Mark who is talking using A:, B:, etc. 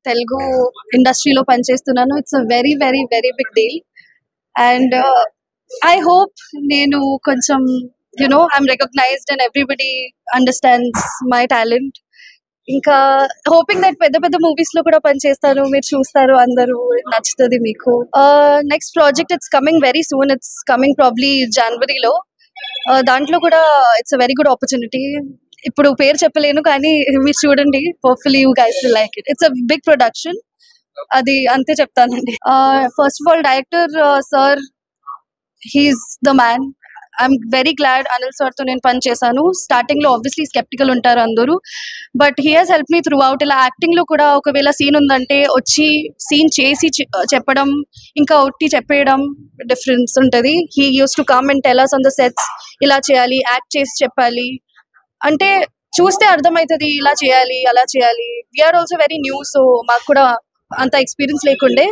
A: తెలుగు ఇండస్ట్రీలో పనిచేస్తున్నాను. It's a very very very big deal and I hope నేను కొంచెం I'm recognised and everybody understands my talent. ఇంకా hoping that పెద్ద పెద్ద మూవీస్ లో కూడా పనిచేస్తాను, మీరు చూస్తారు, అందరూ నచ్చుతుంది మీకు. Next project it's coming very soon, it's coming probably జనవరిలో. దాంట్లో కూడా it's a very good opportunity. ఇప్పుడు పేరు చెప్పలేను కానీ మీరు చూడండి, hopefully you guys will like it. It's a big production, అది అంతే చెప్తానండి. First of all director sir, he's the man. I'm very glad Anil sir తో నేను పని చేశాను. స్టార్టింగ్ లో ఆబ్వియస్లీ స్కెప్టికల్ ఉంటారు అందరూ, but he has help me through out. ఇలా యాక్టింగ్ లో కూడా ఒకవేళ సీన్ ఉందంటే వచ్చి సీన్ చేసి చెప్పడం, ఇంకా ఒట్టి చెప్పేయడం డిఫరెన్స్ ఉంటుంది. He use to come and tell us on the sets, ఇలా చేయాలి, యాక్ట్ చేసి చెప్పాలి అంటే చూస్తే అర్థమవుతుంది, ఇలా చేయాలి అలా చేయాలి. We're also very new, so మాకు కూడా అంత ఎక్స్పీరియన్స్ లేకుండే.